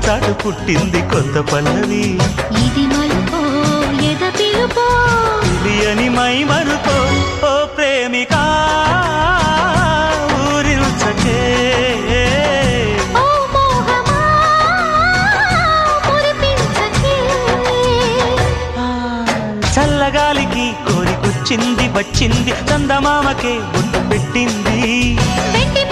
చాటు పుట్టింది కొత్త పల్లవి. ఇది మలుపో ఎద పిలుపో తెలియని మై మరుపో ఓ ప్రేమిక ఊరిల్చకే. ఓ మోహమా మురిపించకే. చల్లగాలికి కోరికొచ్చింది వచ్చింది చందమామకే బొట్టు పెట్టింది. వెండి